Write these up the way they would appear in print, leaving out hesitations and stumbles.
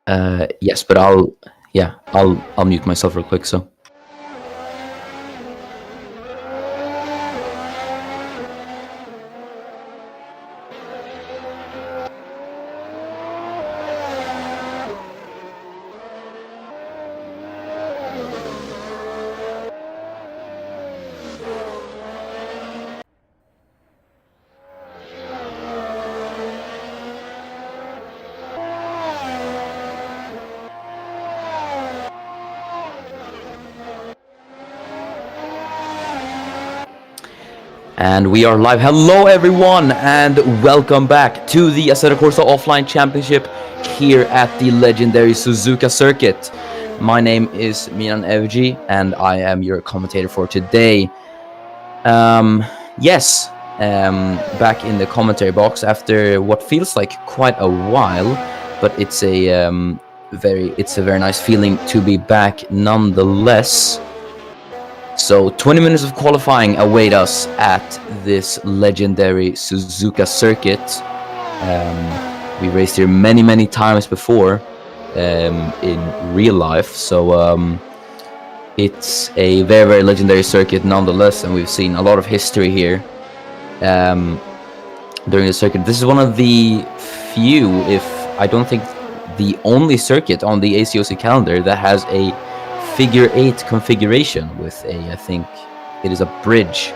Yes, but I'll mute myself real quick. So. And we are live. Hello, everyone, and welcome back to the Assetto Corsa Offline Championship here at the legendary Suzuka Circuit. My name is Miran Evji, and I am your commentator for today. Back in the commentary box after what feels like quite a while, but it's a very nice feeling to be back nonetheless. So 20 minutes of qualifying await us at this legendary Suzuka circuit. We raced here many times before in real life, so it's a very legendary circuit nonetheless, and we've seen a lot of history here during the circuit. This is one of the few, if I don't think the only circuit on the ACOC calendar that has a figure 8 configuration with I think it is a bridge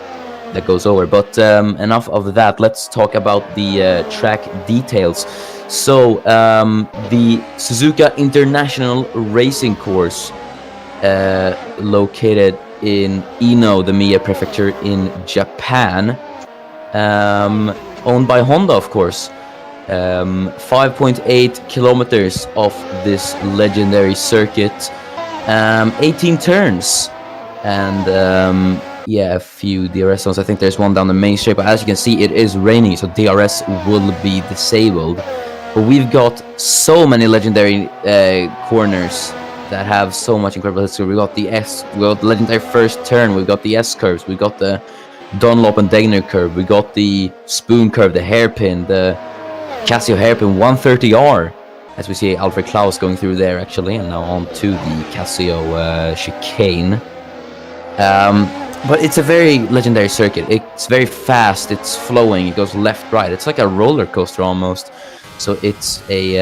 that goes over. But enough of that. Let's talk about the track details. So the Suzuka International Racing Course, located in Ino, the Mie prefecture in Japan, owned by Honda, of course. 5.8 kilometers of this legendary circuit. 18 turns, and a few DRS zones. I think there's one down the main straight, but as you can see, it is raining, so DRS will be disabled. But we've got so many legendary corners that have so much incredible history. We got the legendary first turn, we've got the S curves, we got the Dunlop and Degner curve, we got the spoon curve, the hairpin, the Casio hairpin 130R. As we see Alfred Klaus going through there, actually, and now on to the Casio chicane. But it's a very legendary circuit. It's very fast, it's flowing, it goes left, right. It's like a roller coaster almost. So it's a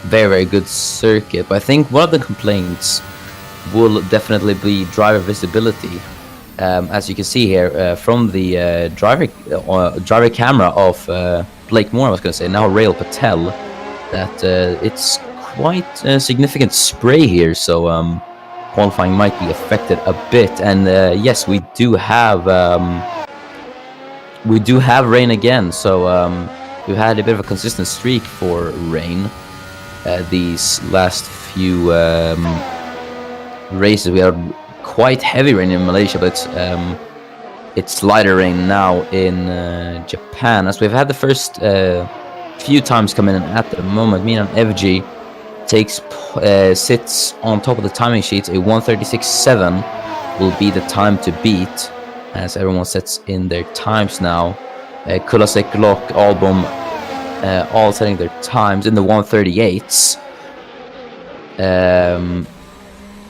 very good circuit. But I think one of the complaints will definitely be driver visibility. As you can see here from the driver camera of Blake Moore, I was going to say, now Rail Patel, that it's quite a significant spray here, so qualifying might be affected a bit. And yes, we do have rain again, so we've had a bit of a consistent streak for rain these last few races. We had quite heavy rain in Malaysia, but it's lighter rain now in Japan, as we've had the first few times come in. And at the moment, Miran FG sits on top of the timing sheets. A 1:36.7 will be the time to beat, as everyone sets in their times now. Kulasek, Glock, Album, all setting their times in the 1:38s.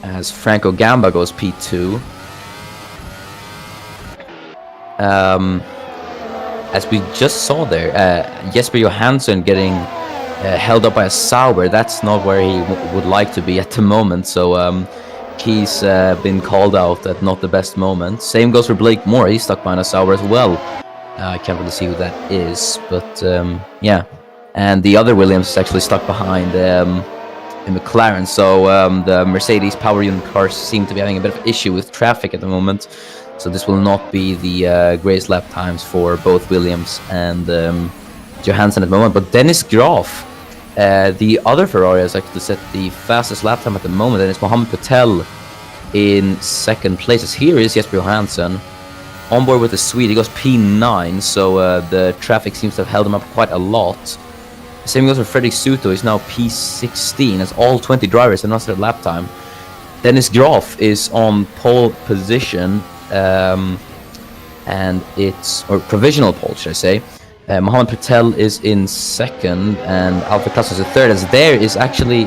As Franco Gamba goes P2. As we just saw there, Jesper Johansson getting held up by a Sauber. That's not where he would like to be at the moment, so he's been called out at not the best moment. Same goes for Blake Moore. He's stuck behind a Sauber as well. I can't really see who that is, but yeah. And the other Williams is actually stuck behind a McLaren, so the Mercedes power unit cars seem to be having a bit of an issue with traffic at the moment. So this will not be the greatest lap times for both Williams and Johansson at the moment. But Dennis Graf, the other Ferrari, has actually set the fastest lap time at the moment, and it's Mohamed Patel in second place. As here is Jesper Johansson on board with the Swede. He goes P9, so the traffic seems to have held him up quite a lot. Same goes for Fredrik Suto. He's now P16, as all 20 drivers have not set a lap time. Dennis Graf is on pole position, and it's, or provisional pole, should I say. Mohammed Patel is in second, and Alfred Klaus is in third. As there is actually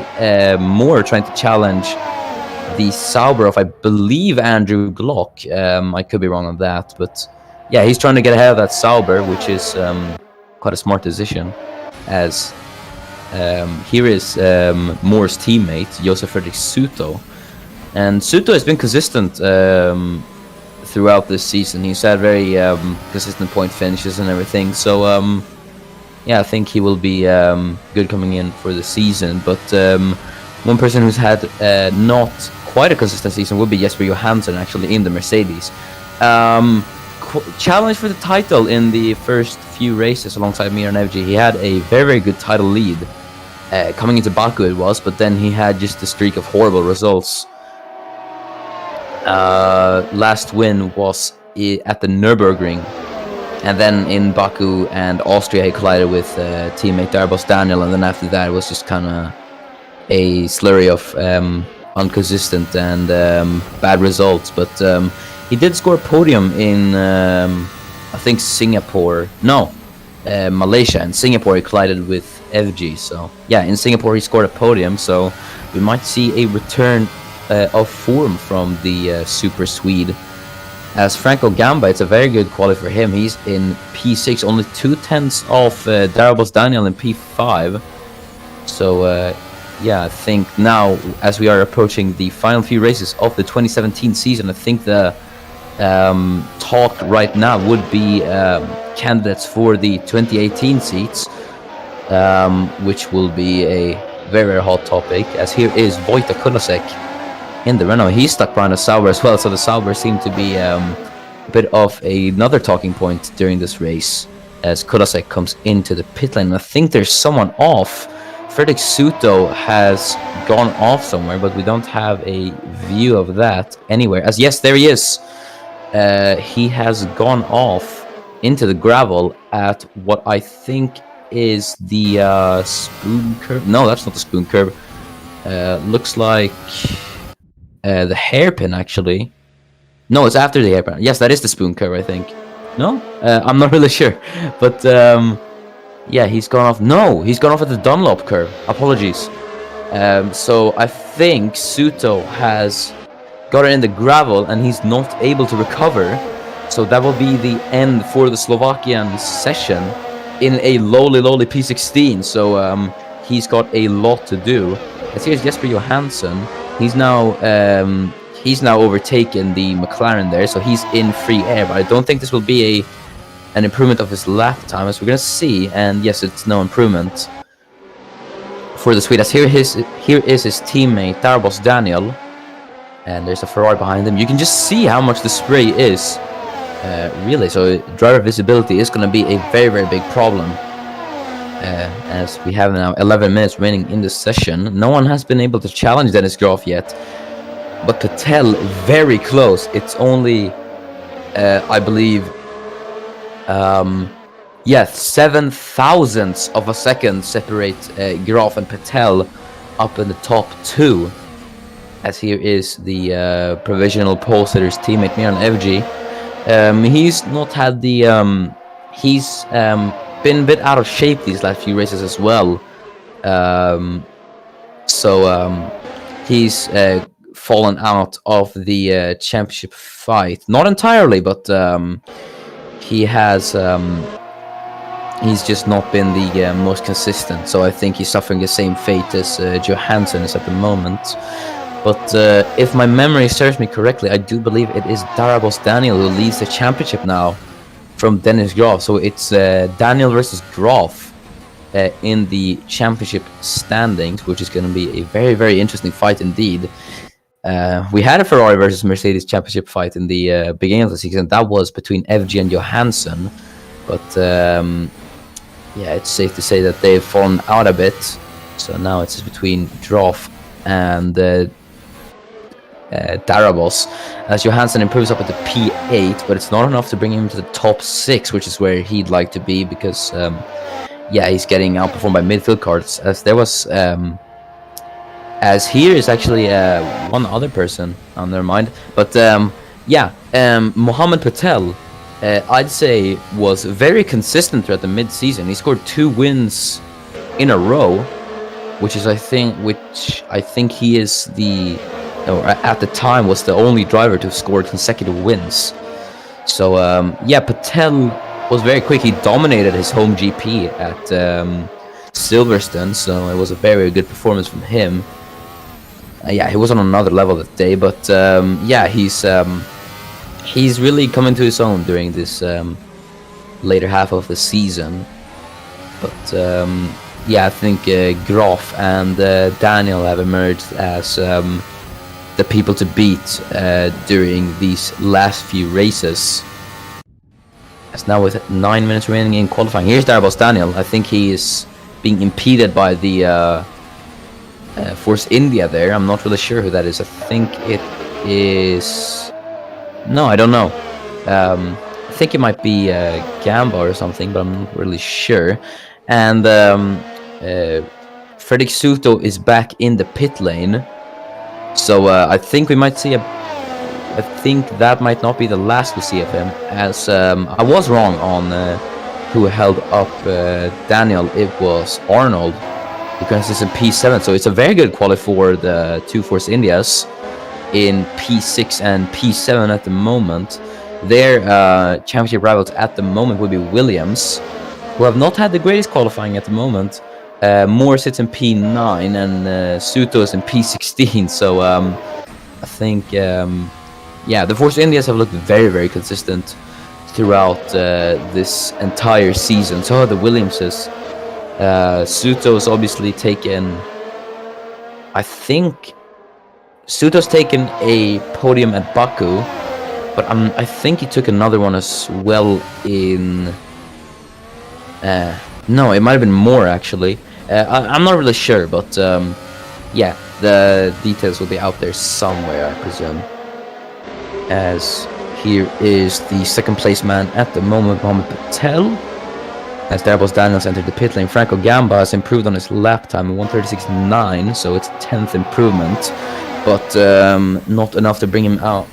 Moore trying to challenge the Sauber of, I believe, Andrew Glock. I could be wrong on that, but yeah, he's trying to get ahead of that Sauber, which is quite a smart decision. As here is Moore's teammate, Josef Fredrik Suto. And Suto has been consistent throughout this season. He's had very consistent point finishes and everything. So, yeah, I think he will be good coming in for the season. But one person who's had not quite a consistent season would be Jesper Johansson, actually, in the Mercedes. Challenge for the title in the first few races alongside Miran Evji. He had a very, very good title lead. Coming into Baku it was, but then he had just a streak of horrible results. Last win was at the Nürburgring, and then in Baku and Austria he collided with teammate Darboz Daniel, and then after that it was just kind of a slurry of inconsistent and bad results. But he did score a podium in I think Singapore. No, Malaysia. And Singapore he collided with FG. So yeah, in Singapore he scored a podium. So we might see a return of form from the Super Swede. As Franco Gamba, it's a very good quality for him. He's in P6, only 2/10 off Darboz Daniel in P5. So yeah, I think now, as we are approaching the final few races of the 2017 season, I think the talk right now would be candidates for the 2018 seats, which will be a very, very hot topic. As here is Wojtek Kulasek in the Renault. He's stuck behind a Sauber as well, so the Sauber seemed to be a bit of another talking point during this race as Kulasek comes into the pit lane. I think there's someone off. Fredrik Suto has gone off somewhere, but we don't have a view of that anywhere. As yes, there he is. He has gone off into the gravel at what I think is the spoon curve. No, that's not the spoon curve. Looks like the hairpin, actually. No, it's after the hairpin. Yes, that is the spoon curve, I think. No? I'm not really sure. But yeah, he's gone off. No, he's gone off at the Dunlop curve. Apologies. So I think Suto has got it in the gravel and he's not able to recover. So that will be the end for the Slovakian session in a lowly P16. So he's got a lot to do. As here's Jesper Johansson. He's now overtaken the McLaren there, so he's in free air. But I don't think this will be an improvement of his lap time, as we're gonna see. And yes, it's no improvement for the Swede. As here is his teammate Darboz Daniel, and there's a Ferrari behind him. You can just see how much the spray is, really. So driver visibility is gonna be a very, very big problem. As we have now 11 minutes remaining in this session. No one has been able to challenge Dennis Graf yet, but Patel very close. It's only, I believe, 7 thousandths of a second separate Graf and Patel up in the top two. As here is the provisional pole sitter's teammate Miran Evji. He's not had the he's been a bit out of shape these last few races as well. So he's fallen out of the championship fight. Not entirely, but he has he's just not been the most consistent. So I think he's suffering the same fate as Johansson is at the moment. But if my memory serves me correctly, I do believe it is Darboz Daniel who leads the championship now from Dennis Graf. So it's Daniel versus Graf in the championship standings, which is going to be a very, very interesting fight indeed. We had a Ferrari versus Mercedes championship fight in the beginning of the season. That was between FG and Johansson. But yeah, it's safe to say that they've fallen out a bit. So now it's between Graf and Darboz, as Johansson improves up at the P8, but it's not enough to bring him to the top 6, which is where he'd like to be, because yeah, he's getting outperformed by midfield cars. As there was as here is actually one other person on their mind, but yeah, Mohammed Patel I'd say was very consistent throughout the mid-season. He scored 2 wins in a row, which I think he is or at the time was the only driver to score consecutive wins. So yeah, Patel was very quick. He dominated his home GP at Silverstone, so it was a very good performance from him. Yeah, he was on another level that day, but yeah, he's really coming to his own during this later half of the season. But yeah, I think Graf and Daniel have emerged as the people to beat during these last few races. As now with 9 minutes remaining in qualifying, here's Darabos Daniel. I think he is being impeded by the Force India there. I'm not really sure who that is. I think it is... No, I don't know. I think it might be Gamba or something, but I'm not really sure. And Fredrik Suto is back in the pit lane. So I think we might see I think that might not be the last we see of him, as I was wrong on who held up Daniel. It was Arnold, because it's in P7, so it's a very good quality for the two Force Indias in P6 and P7 at the moment. Their championship rivals at the moment would be Williams, who have not had the greatest qualifying at the moment. Moore sits in P9 and Suto is in P16, so I think yeah, the Force Indias have looked very, very consistent throughout this entire season. So are the Williamses. Suto's obviously taken, I think Suto's taken a podium at Baku, but I think he took another one as well in no, it might have been more actually. I'm not really sure, but yeah, the details will be out there somewhere, I presume. As here is the second place man at the moment, Mohamed Patel. As Darabos Daniels entered the pit lane, Franco Gamba has improved on his lap time, 1:36.9, so it's 10th improvement, but not enough to bring him out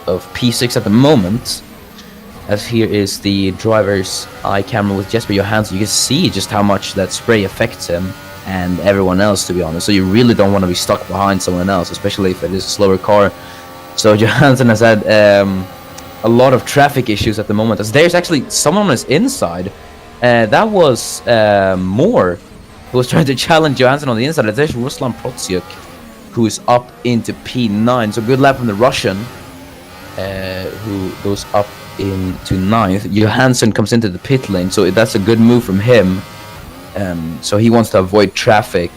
of P6 at the moment. As here is the driver's eye camera with Jesper Johansson. You can see just how much that spray affects him and everyone else, to be honest. So you really don't want to be stuck behind someone else, especially if it is a slower car. So Johansson has had a lot of traffic issues at the moment. As there's actually someone on his inside. That was Moore, who was trying to challenge Johansson on the inside. There's Ruslan Protsyuk, who is up into P9. So good lap from the Russian, who goes up into 9th. Johansson comes into the pit lane, so that's a good move from him. So he wants to avoid traffic.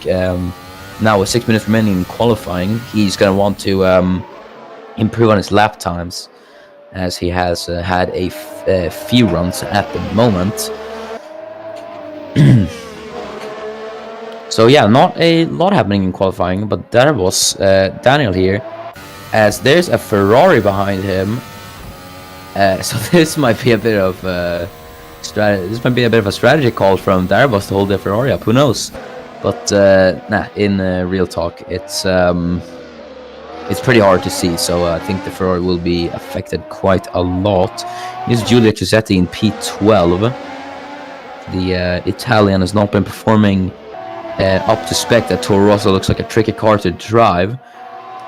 Now with 6 minutes remaining in qualifying, he's going to want to improve on his lap times, as he has had a few runs at the moment. So yeah, not a lot happening in qualifying, but there was Daniel here, as there's a Ferrari behind him. So this might be a bit of a strategy call from Darabos to hold the Ferrari up. Who knows? But nah, in real talk, it's pretty hard to see. So I think the Ferrari will be affected quite a lot. Here's Giulio Giuseppe in P12. The Italian has not been performing up to spec. That Toro Rosso looks like a tricky car to drive.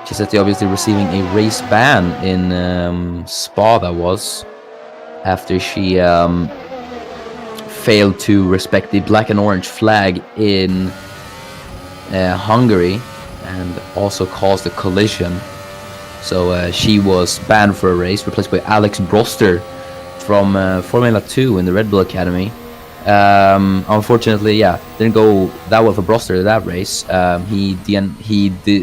Giuseppe obviously receiving a race ban in Spa, that was, after she failed to respect the black and orange flag in Hungary, and also caused a collision. So she was banned for a race, replaced by Alex Broster from Formula 2 in the Red Bull Academy. Unfortunately, yeah, didn't go that well for Broster that race. He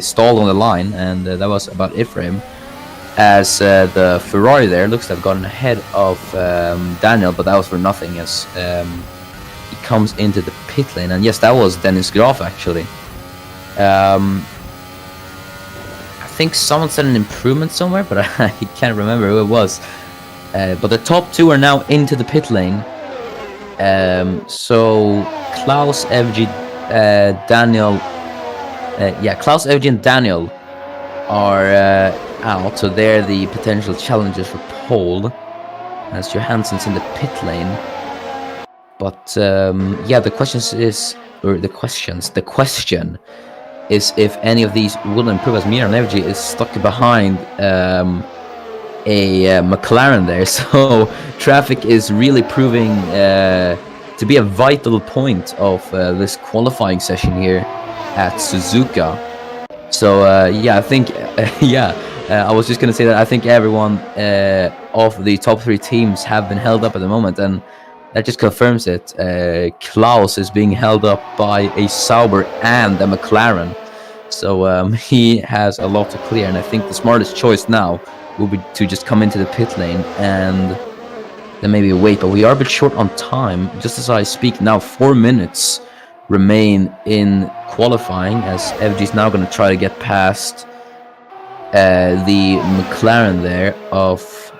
stalled on the line, and that was about it for him. As the Ferrari there looks to have gotten ahead of Daniel, but that was for nothing, as he comes into the pit lane. And yes, that was Dennis Graf actually. I think someone said an improvement somewhere, but I can't remember who it was. But the top two are now into the pit lane. So Klaus, Evgy, Daniel, Klaus, Evgy, and Daniel are out. So they're the potential challengers for pole. as Johansson's in the pit lane. But yeah, the question is if any of these will improve, as Miran Evji is stuck behind a McLaren there. So traffic is really proving to be a vital point of this qualifying session here at Suzuka. So yeah, I think I was just gonna say that I think everyone of the top 3 teams have been held up at the moment, and that just confirms it. Klaus is being held up by a Sauber and a McLaren, so he has a lot to clear, and I think the smartest choice now will be to just come into the pit lane and then maybe wait. But we are a bit short on time. Just as I speak now, 4 minutes remain in qualifying, as FG is now going to try to get past the McLaren there of,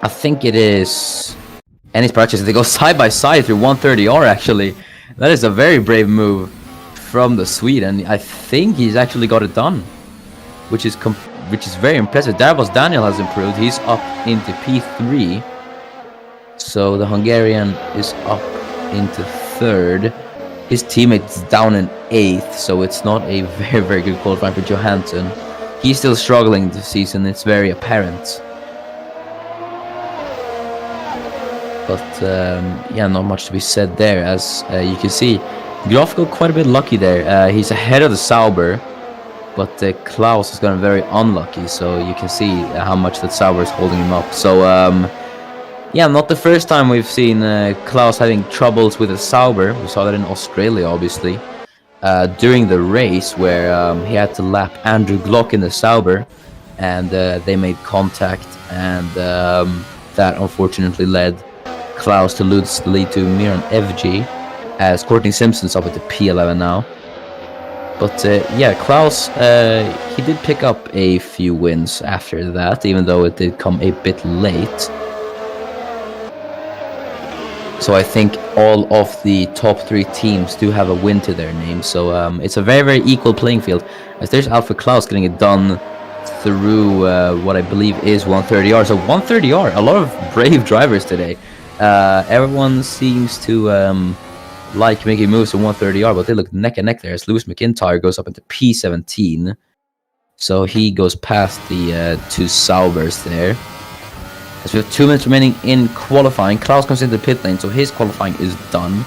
I think it is Ennis Paraches. They go side by side through 130R actually. That is a very brave move from the Swede, and I think he's actually got it done, which is very impressive. Darvas Daniel has improved. He's up into P3. So the Hungarian is up into 3rd. His teammate's down in 8th, so it's not a very, very good qualifying for Johansson. He's still struggling this season, it's very apparent. But yeah, not much to be said there, as you can see. Graf got quite a bit lucky there. He's ahead of the Sauber, but Klaus has gotten very unlucky, so you can see how much that Sauber is holding him up. So yeah, not the first time we've seen Klaus having troubles with a Sauber. We saw that in Australia, obviously, during the race where he had to lap Andrew Glock in the Sauber, and they made contact, and that unfortunately led Klaus to lose the lead to Miran Evji, as Courtney Simpson's up at the P11 now. But yeah, Klaus, he did pick up a few wins after that, even though it did come a bit late. So I think all of the top 3 teams do have a win to their name. So it's a very, very equal playing field, as there's Alpha Klaus getting it done through what I believe is 130R. So 130R, a lot of brave drivers today. Everyone seems to like making moves to 130R, but they look neck and neck there, as Lewis McIntyre goes up into P17. So he goes past the 2 Saubers there. As we have 2 minutes remaining in qualifying, Klaus comes into the pit lane, so his qualifying is done.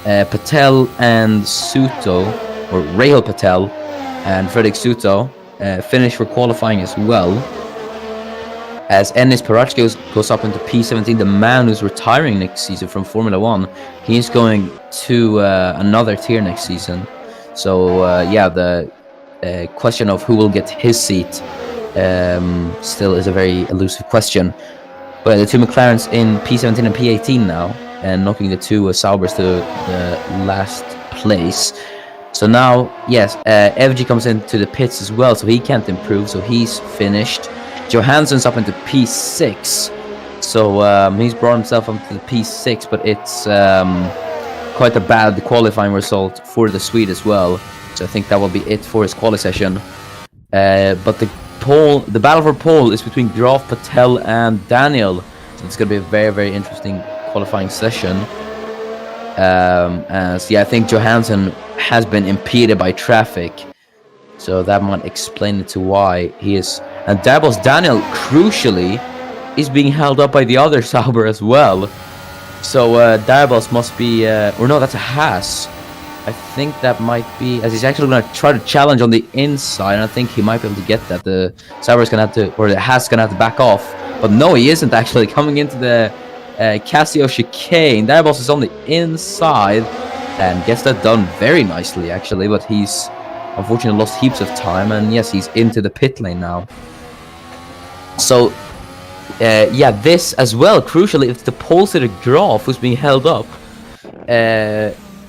Patel and Suto, or Rahul Patel and Fredrik Suto, finish for qualifying as well. As Ennis Parac goes up into P17, the man who's retiring next season from Formula 1, he's going to another tier next season. So yeah, the question of who will get his seat still is a very elusive question. But the 2 McLarens in P17 and P18 now, and knocking the 2 Saubers to the last place. So now, yes, FG comes into the pits as well, so he can't improve, so he's finished. Johansson's up into P6, so he's brought himself up to the P6, but it's quite a bad qualifying result for the Swede as well. So I think that will be it for his quali session. But the battle for pole is between Graf, Patel, and Daniel. So it's going to be a very, very interesting qualifying session. As yeah, I think Johansson has been impeded by traffic, so that might explain it to why he is. And Darvas Daniel, crucially, is being held up by the other Sauber as well. So Darvas must be, or no, that's a Haas. I think that might be, as he's actually going to try to challenge on the inside, and I think he might be able to get that. The Sauber is going to have to, or the Haas is going to have to back off. But no, he isn't actually coming into the Casio chicane. Darvas is on the inside and gets that done very nicely, actually. But he's unfortunately lost heaps of time, and yes, he's into the pit lane now. So, yeah, this as well, crucially, it's the pole sitter Graf who's being held up.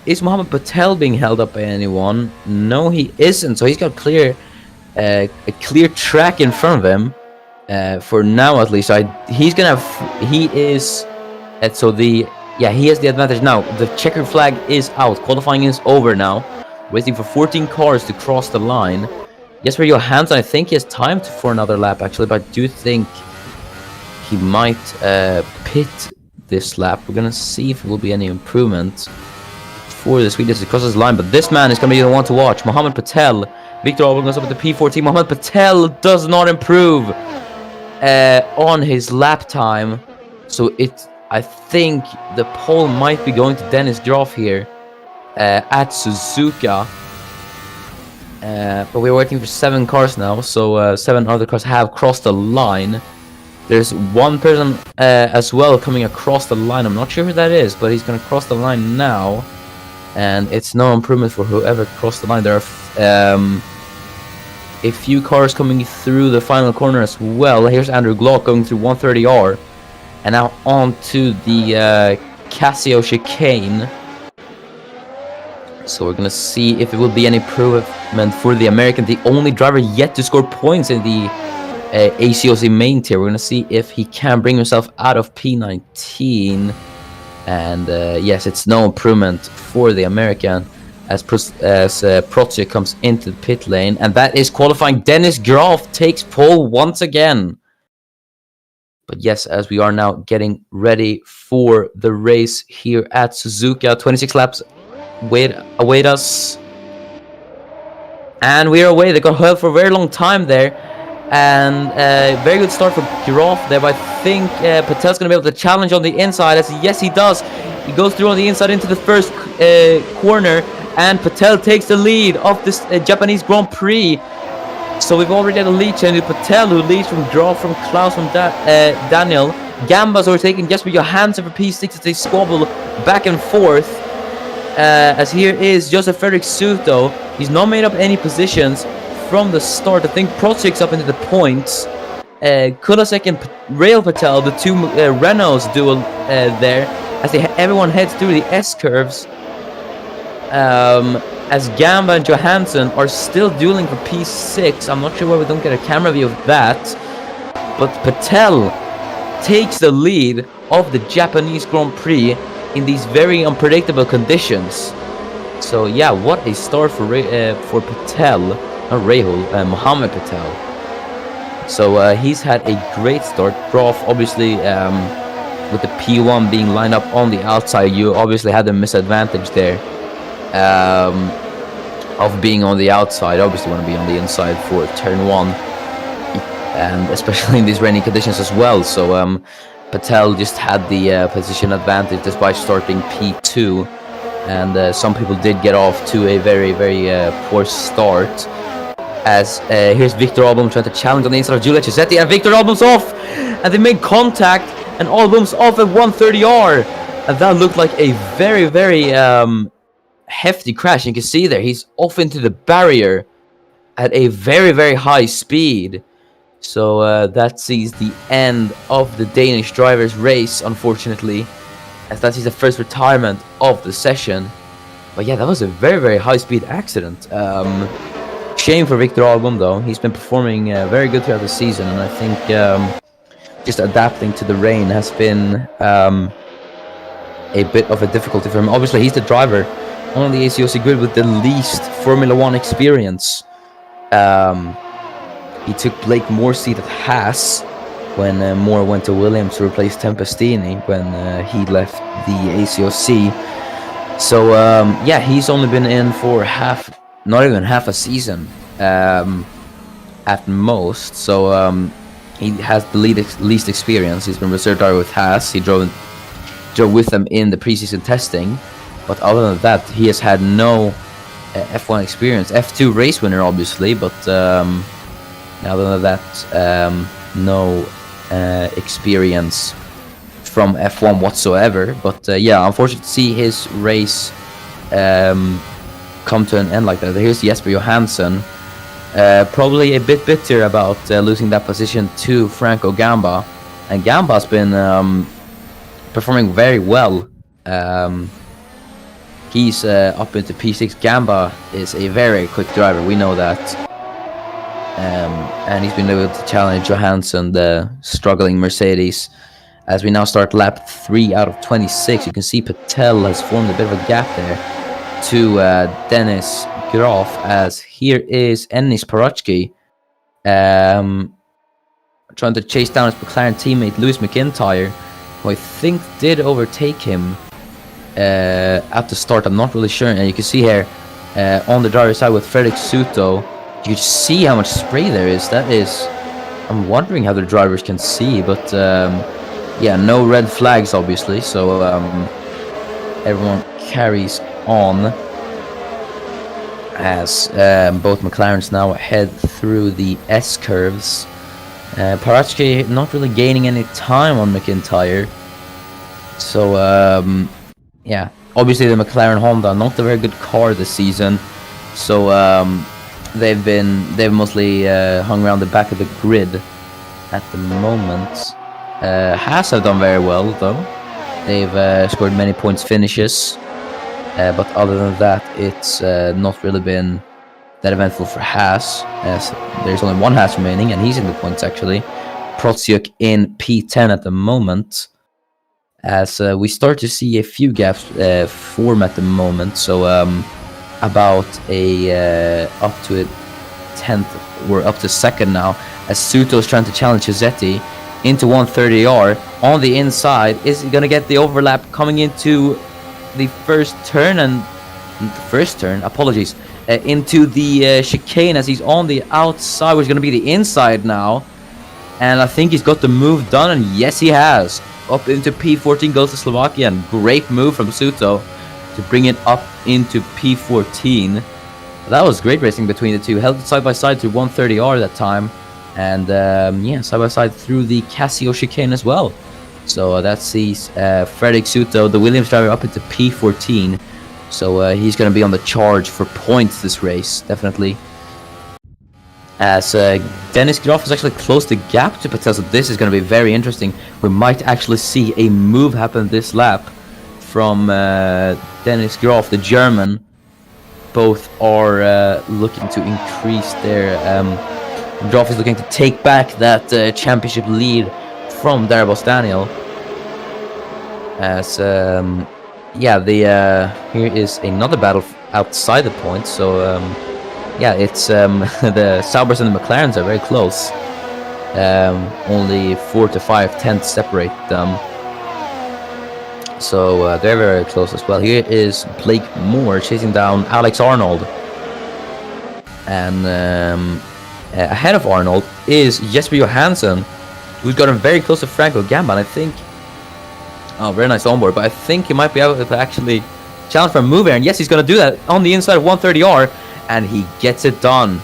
Is Mohammed Patel being held up by anyone? No, he isn't. So he's got a clear track in front of him, for now at least. So he's gonna have, he is, so he has the advantage now. The checkered flag is out. Qualifying is over now. Waiting for 14 cars to cross the line. Jesper Johansson, I think he has time for another lap actually, but I do think he might pit this lap. We're gonna see if there will be any improvement for the Swedish across his line, but this man is gonna be the one to watch. Mohammed Patel. Victor Albon goes up with the P14. Mohammed Patel does not improve on his lap time, so I think the pole might be going to Dennis Groff here at Suzuka. But we're waiting for 7 cars now, so 7 other cars have crossed the line. There's one person as well coming across the line. I'm not sure who that is, but he's going to cross the line now. And it's no improvement for whoever crossed the line. There are a few cars coming through the final corner as well. Here's Andrew Glock going through 130R. And now on to the Casio chicane. So we're going to see if it will be any improvement for the American, the only driver yet to score points in the ACOC main tier. We're going to see if he can bring himself out of P19. And yes, it's no improvement for the American as Protje comes into the pit lane. And that is qualifying. Dennis Groff takes pole once again. But yes, as we are now getting ready for the race here at Suzuka, 26 laps await us. And we are away. They got held for a very long time there. And very good start for Groff there. But I think Patel's going to be able to challenge on the inside. Yes, he does. He goes through on the inside into the first corner. And Patel takes the lead of this Japanese Grand Prix. So we've already had a lead change to Patel, who leads from Groff, from Klaus, from Daniel. Gamba's overtaken Jesper Johansson for P6 as they squabble back and forth. As here is Josef Fredrik Suto. He's not made up any positions from the start. I think Protsik's up into the points. Kulasek and Rail Patel, the two Renaults duel there, as everyone heads through the S-curves. As Gamba and Johansson are still dueling for P6. I'm not sure why we don't get a camera view of that. But Patel takes the lead of the Japanese Grand Prix in these very unpredictable conditions. So yeah, what a start for Patel, not Rahul, Mohammed Patel. So he's had a great start. Groff, obviously, with the P1 being lined up on the outside, you obviously had a misadvantage there. Of being on the outside. Obviously want to be on the inside for turn 1, and especially in these rainy conditions as well. So Patel just had the position advantage despite starting P2, and some people did get off to a very poor start. As here's Victor Albom trying to challenge on the inside of Giulia Cisetti, and Victor Albom's off, and they made contact, and Albom's off at 130R, and that looked like a very hefty crash. You can see there he's off into the barrier at a very high speed. So that sees the end of the Danish driver's race, unfortunately, as that sees the first retirement of the session. But yeah, that was a very high speed accident. Shame for Victor Albom though. He's been performing very good throughout the season, and I think just adapting to the rain has been a bit of a difficulty for him. Obviously he's the driver on the ACOC grid with the least Formula 1 experience. He took Blake Moore's seat at Haas when Moore went to Williams to replace Tempestini when he left the ACOC. So yeah, he's only been in for not even half a season at most. So he has the least experience. He's been reserve driver with Haas. He drove with them in the preseason testing. But other than that, he has had no F1 experience. F2 race winner, obviously, but other than that, no experience from F1 whatsoever. But yeah, unfortunate to see his race come to an end like that. Here's Jesper Johansson, probably a bit bitter about losing that position to Franco Gamba. And Gamba's been performing very well. He's up into P6. Gamba is a very quick driver, we know that. And he's been able to challenge Johansson, the struggling Mercedes. As we now start lap 3 out of 26, you can see Patel has formed a bit of a gap there to Dennis Groff, as here is Ennis Parachki trying to chase down his McLaren teammate Lewis McIntyre, who I think did overtake him at the start. I'm not really sure. And you can see here on the driver's side with Frederick Suto, you can see how much spray there is. That is, I'm wondering how the drivers can see, but yeah, no red flags obviously, so everyone carries on as both McLarens now head through the S-curves. Paratsky not really gaining any time on McIntyre, so yeah, obviously the McLaren Honda not a very good car this season, so they've mostly hung around the back of the grid at the moment. Haas have done very well though. They've scored many points finishes, but other than that, it's not really been that eventful for Haas, as there's only one Haas remaining, and he's in the points actually. Protsiuk in P10 at the moment, as we start to see a few gaps form at the moment. So about a up to a 10th, we're up to second now, as Suto is trying to challenge Chisetti into 130R on the inside. Is he gonna get the overlap coming into the first turn into the chicane, as he's on the outside, which is gonna be the inside now, and I think he's got the move done, and yes he has. Up into P14 goes to Slovakia, and great move from Suto to bring it up into P14. That was great racing between the two. Held it side by side to 130R that time, and yeah, side by side through the Casio chicane as well. So that sees Frederick Suto, the Williams driver, up into P14. So he's going to be on the charge for points this race, definitely. As Dennis Groff has actually closed the gap to Patel, so this is going to be very interesting. We might actually see a move happen this lap from Dennis Groff, the German. Both are looking to increase their... Groff is looking to take back that championship lead from Darabos Daniel. As yeah, here is another battle outside the points. So yeah, it's the Saubers and the McLarens are very close. Only 4 to 5 tenths separate them. So they're very close as well. Here is Blake Moore chasing down Alex Arnold, and ahead of Arnold is Jesper Johansson, who's gotten very close to Franco Gamba, and I think... Oh, very nice onboard, but I think he might be able to actually challenge for a move here, and yes, he's going to do that on the inside of 130R, and he gets it done.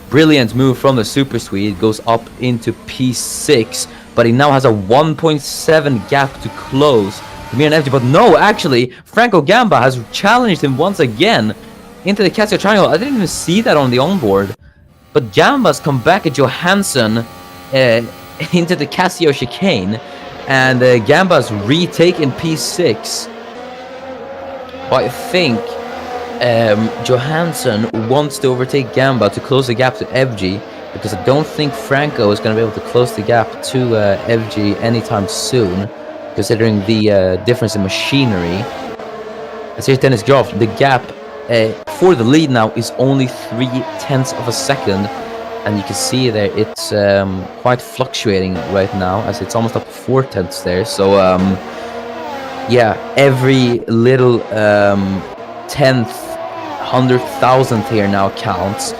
Brilliant move from the Super Swede, goes up into P6, but he now has a 1.7 gap to close to Miran Evji, but no, actually, Franco Gamba has challenged him once again into the Casio Triangle. I didn't even see that on the onboard. But Gamba's come back at Johansson into the Casio chicane, and Gamba's retaken P6. But I think Johansson wants to overtake Gamba to close the gap to Evji, because I don't think Franco is going to be able to close the gap to Evji anytime soon, considering the difference in machinery. As here's Dennis Groff, the gap for the lead now is only 0.3 of a second, and you can see there it's quite fluctuating right now, as it's almost up to 0.4 there. So yeah, every little 10th, 100,000th here now counts,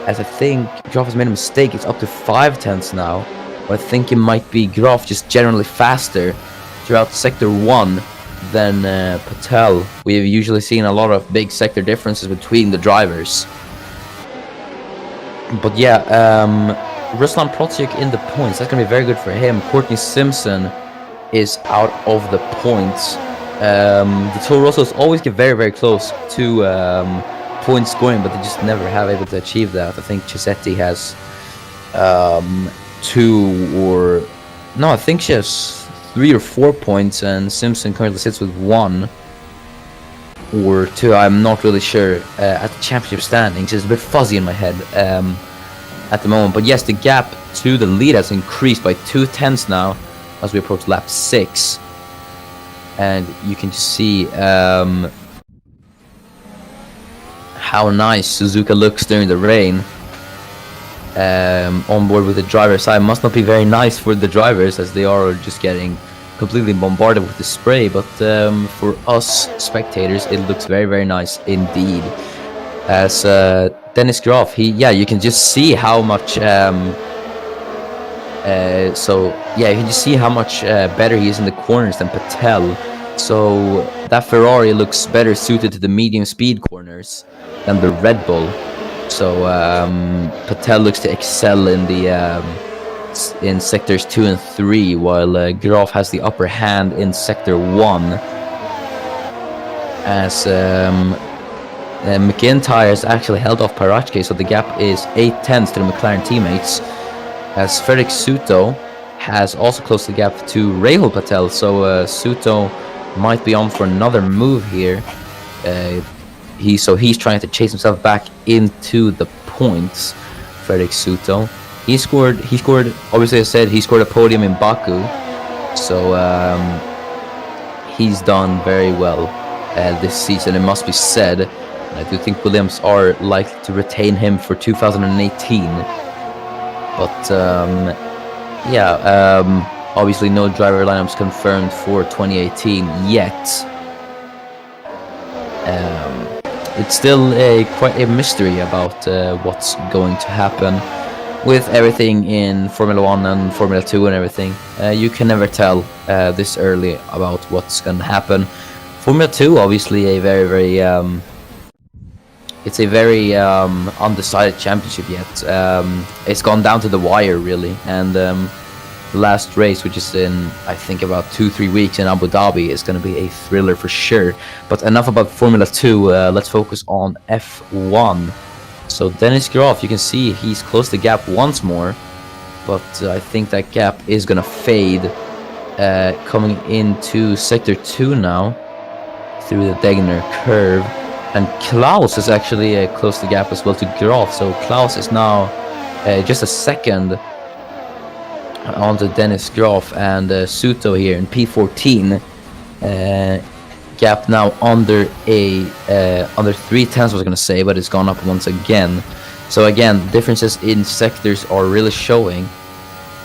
as I think Groff has made a mistake. It's up to 0.5 now, but I think it might be Groff just generally faster throughout sector 1 than Patel. We've usually seen a lot of big sector differences between the drivers. But yeah, Ruslan Protsiuk in the points. That's going to be very good for him. Courtney Simpson is out of the points. The Toro Rossos always get very, very close to point scoring, but they just never have able to achieve that. I think Chisetti has 2 or... No, I think she has 3 or 4 points, and Simpson currently sits with 1 or 2. I'm not really sure at the championship standings. It's a bit fuzzy in my head at the moment. But yes, the gap to the lead has increased by 0.2 now as we approach lap 6. And you can see how nice Suzuka looks during the rain. on board with the driver's side. Must not be very nice for the drivers, as they are just getting completely bombarded with the spray, but for us spectators it looks very, very nice indeed. As Dennis Graf, you can just see how much you can just see how much better he is in the corners than Patel. So that Ferrari looks better suited to the medium speed corners than the Red Bull. So Patel looks to excel in the in sectors 2 and 3, while Graf has the upper hand in sector 1. As McIntyre has actually held off Parache, so the gap is 8 tenths to the McLaren teammates. As Frederick Suto has also closed the gap to Rahul Patel, so Suto might be on for another move here. He's trying to chase himself back into the points. Frederick Suto. He scored. Obviously, I said he scored a podium in Baku, so he's done very well this season. It must be said. I do think Williams are likely to retain him for 2018. But obviously no driver lineups confirmed for 2018 yet. It's still quite a mystery about what's going to happen with everything in Formula 1 and Formula 2 and everything. You can never tell this early about what's going to happen. Formula 2, obviously a very, very it's a very undecided championship yet. It's gone down to the wire, really, and the last race, which is in, I think, about 2-3 weeks in Abu Dhabi, is going to be a thriller for sure. But enough about Formula 2, let's focus on F1. So Dennis Graf, you can see he's closed the gap once more, but I think that gap is going to fade coming into Sector 2 now through the Degner curve. And Klaus has actually closed the gap as well to Graf, so Klaus is now just a second onto Dennis Graf, and Suto here in P14. Gap now under 3 tenths, I was going to say, but it's gone up once again. So again, differences in sectors are really showing,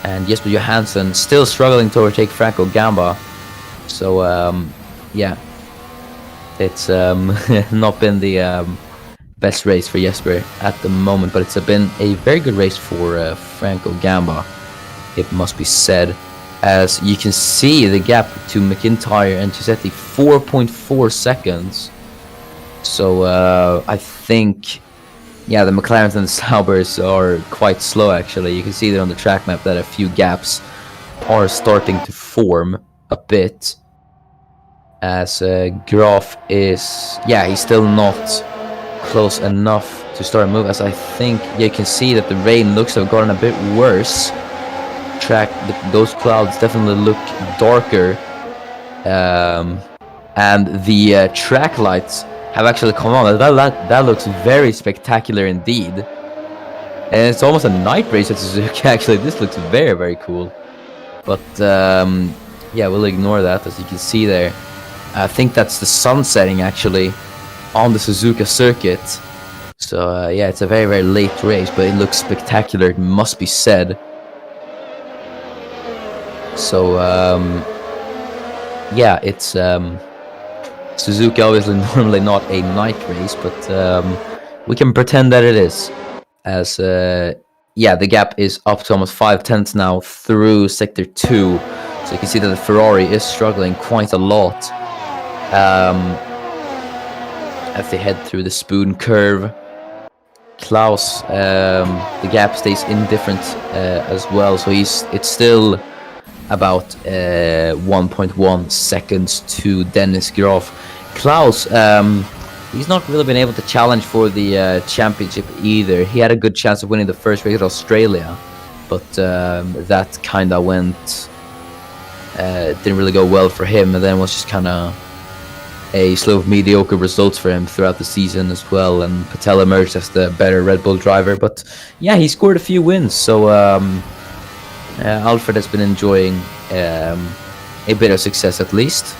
and Jesper Johansson still struggling to overtake Franco Gamba. So it's not been the best race for Jesper at the moment, but it's been a very good race for Franco Gamba, it must be said. As you can see, the gap to McIntyre and Giuseppe, 4.4 seconds. So I think, the McLarens and the Saubers are quite slow, actually. You can see there on the track map that a few gaps are starting to form a bit. As Graf is, he's still not close enough to start a move, as I think you can see that the rain looks to have gotten a bit worse. Those clouds definitely look darker, and the track lights have actually come on. That looks very spectacular indeed, and it's almost a night race at Suzuka. Actually, this looks very, very cool, but we'll ignore that. As you can see there, I think that's the sun setting actually on the Suzuka circuit. So it's a very, very late race, but it looks spectacular, it must be said. So it's Suzuka, obviously normally not a night race, but we can pretend that it is. As the gap is up to almost 5 tenths now through sector 2. So you can see that the Ferrari is struggling quite a lot as they head through the spoon curve. Klaus, the gap stays indifferent as well, so it's still about 1.1 seconds to Dennis Graf. Klaus, he's not really been able to challenge for the championship either. He had a good chance of winning the first race at Australia, but that kind of didn't really go well for him, and then was just kind of a slew of mediocre results for him throughout the season as well, and Patel emerged as the better Red Bull driver. But he scored a few wins, so Alfred has been enjoying a bit of success at least,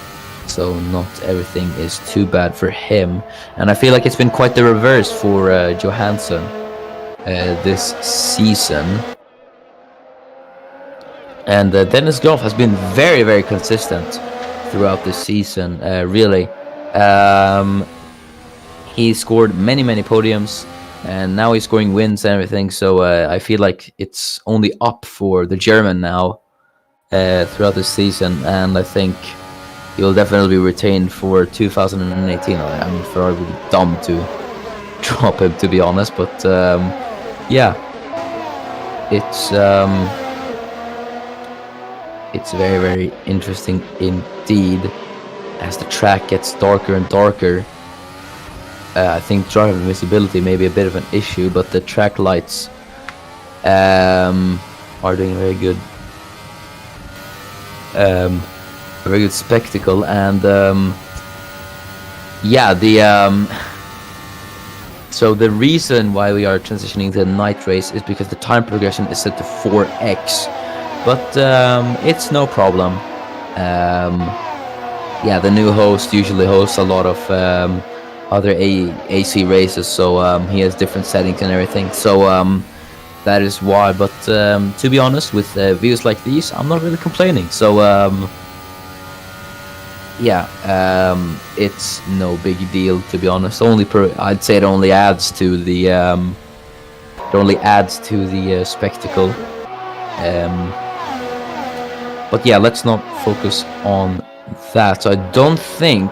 so not everything is too bad for him. And I feel like it's been quite the reverse for Johansson, this season. And Dennis Groff has been very, very consistent throughout this season, really. He scored many, many podiums, and now he's scoring wins and everything. So I feel like it's only up for the German now throughout this season, and I think he will definitely be retained for 2018. I mean, Ferrari would be dumb to drop him, to be honest, but yeah, it's very, very interesting indeed as the track gets darker and darker. I think driver visibility may be a bit of an issue, but the track lights are doing a very good spectacle. And yeah, so the reason why we are transitioning to the night race is because the time progression is set to 4x, but it's no problem. Yeah, the new host usually hosts a lot of other AC races, so he has different settings and everything, so that is why. But to be honest, with views like these, I'm not really complaining, so yeah, it's no big deal, to be honest. I'd say it only adds to the spectacle. But yeah, let's not focus on that. So I don't think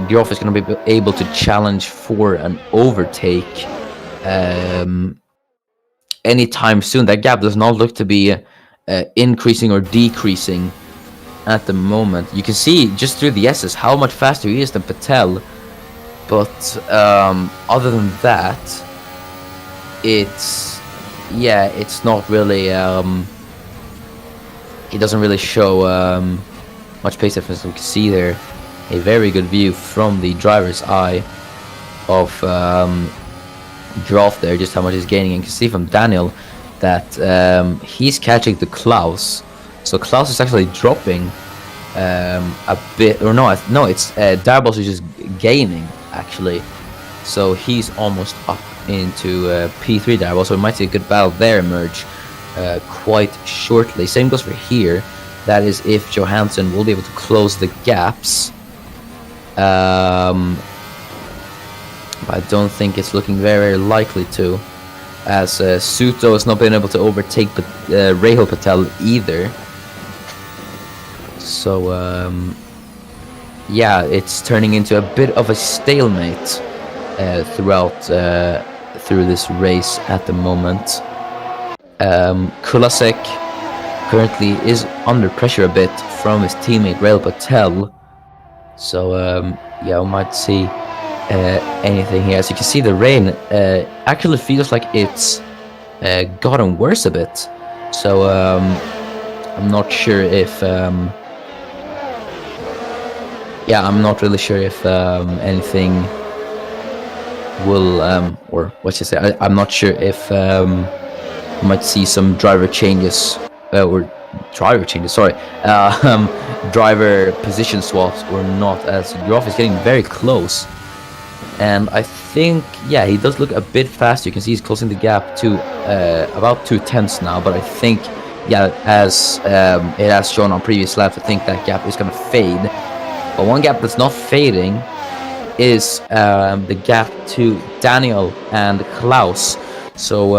Groff is going to be able to challenge for an overtake anytime soon. That gap does not look to be increasing or decreasing at the moment. You can see just through the S's how much faster he is than Patel, but other than that, it's not really he doesn't really show much pace difference. We can see there a very good view from the driver's eye of Groff there, just how much he's gaining. And you can see from Daniel that he's catching the Klaus. So Klaus is actually dropping a bit, or no, it's Darboz is just gaining actually. So he's almost up into P3 Darboz. So we might see a good battle there emerge quite shortly. Same goes for here. That is if Johansson will be able to close the gaps. But I don't think it's looking very, very likely to, as Suto has not been able to overtake Rahul Patel either. So yeah, it's turning into a bit of a stalemate through this race at the moment. Kulasek currently is under pressure a bit from his teammate Rahul Patel. So yeah, we might see anything here. As you can see, the rain actually feels like it's gotten worse a bit. So I'm not sure if I'm not really sure if anything will or what you say. I'm not sure if we might see some driver changes driver position swaps or not, as Groff is getting very close. And I think, yeah, he does look a bit faster. You can see he's closing the gap to about 2/10 now, but I think, yeah, as it has shown on previous laps, I think that gap is going to fade. But one gap that's not fading is the gap to Daniel and Klaus. So